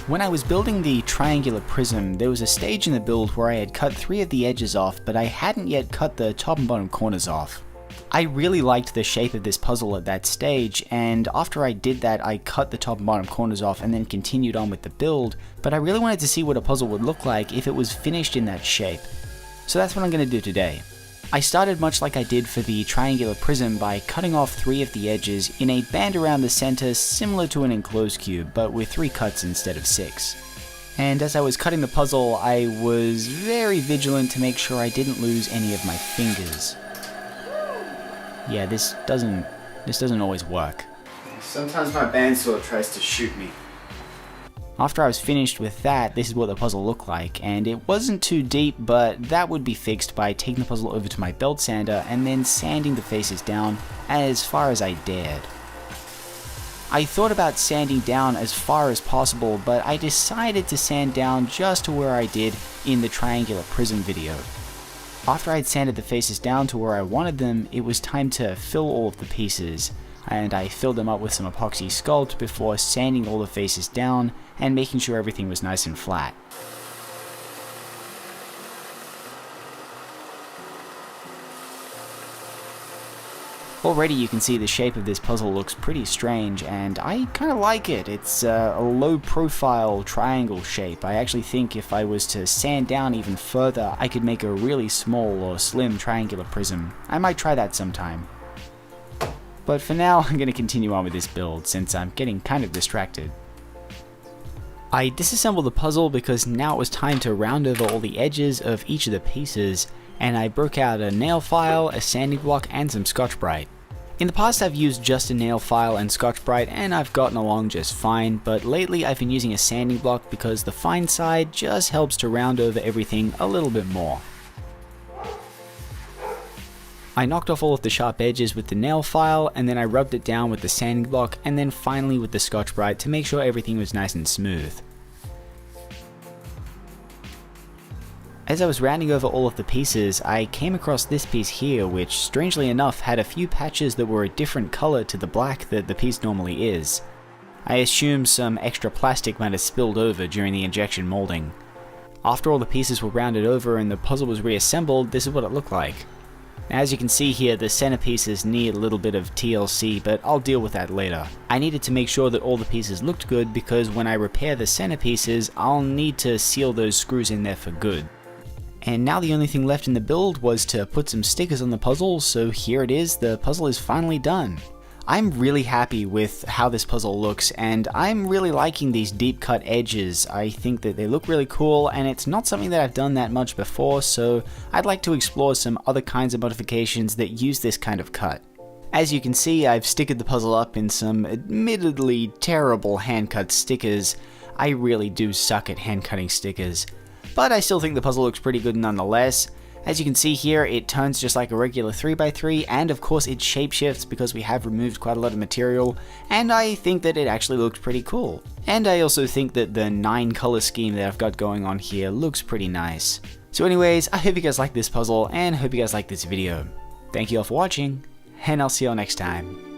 When I was building the triangular prism, there was a stage in the build where I had cut 3 of the edges off, but I hadn't yet cut the top and bottom corners off. I really liked the shape of this puzzle at that stage, and after I did that I cut the top and bottom corners off and then continued on with the build, but I really wanted to see what a puzzle would look like if it was finished in that shape. So that's what I'm going to do today. I started much like I did for the triangular prism by cutting off 3 of the edges in a band around the center similar to an enclosed cube, but with 3 cuts instead of 6. And as I was cutting the puzzle, I was very vigilant to make sure I didn't lose any of my fingers. Yeah, this doesn't always work. Sometimes my bandsaw tries to shoot me. After I was finished with that, this is what the puzzle looked like, and it wasn't too deep, but that would be fixed by taking the puzzle over to my belt sander and then sanding the faces down as far as I dared. I thought about sanding down as far as possible, but I decided to sand down just to where I did in the triangular prism video. After I'd sanded the faces down to where I wanted them, it was time to fill all of the pieces, and I filled them up with some epoxy sculpt before sanding all the faces down and making sure everything was nice and flat. Already you can see the shape of this puzzle looks pretty strange, and I kind of like it. It's a low profile triangle shape. I actually think if I was to sand down even further, I could make a really small or slim triangular prism. I might try that sometime. But for now, I'm going to continue on with this build since I'm getting kind of distracted. I disassembled the puzzle because now it was time to round over all the edges of each of the pieces, and I broke out a nail file, a sanding block, and some Scotch-Brite. In the past I've used just a nail file and Scotch-Brite and I've gotten along just fine, but lately I've been using a sanding block because the fine side just helps to round over everything a little bit more. I knocked off all of the sharp edges with the nail file, and then I rubbed it down with the sanding block, and then finally with the Scotch-Brite to make sure everything was nice and smooth. As I was rounding over all of the pieces, I came across this piece here, which strangely enough had a few patches that were a different color to the black that the piece normally is. I assume some extra plastic might have spilled over during the injection molding. After all the pieces were rounded over and the puzzle was reassembled, this is what it looked like. As you can see here, the centerpieces need a little bit of TLC, but I'll deal with that later. I needed to make sure that all the pieces looked good because when I repair the centerpieces, I'll need to seal those screws in there for good. And now the only thing left in the build was to put some stickers on the puzzle, so here it is, the puzzle is finally done. I'm really happy with how this puzzle looks, and I'm really liking these deep cut edges. I think that they look really cool, and it's not something that I've done that much before, so I'd like to explore some other kinds of modifications that use this kind of cut. As you can see, I've stickered the puzzle up in some admittedly terrible hand-cut stickers. I really do suck at hand-cutting stickers. But I still think the puzzle looks pretty good nonetheless. As you can see here, it turns just like a regular 3x3, and of course it shapeshifts because we have removed quite a lot of material, and I think that it actually looks pretty cool. And I also think that the 9 color scheme that I've got going on here looks pretty nice. So anyways, I hope you guys like this puzzle, and hope you guys like this video. Thank you all for watching, and I'll see you all next time.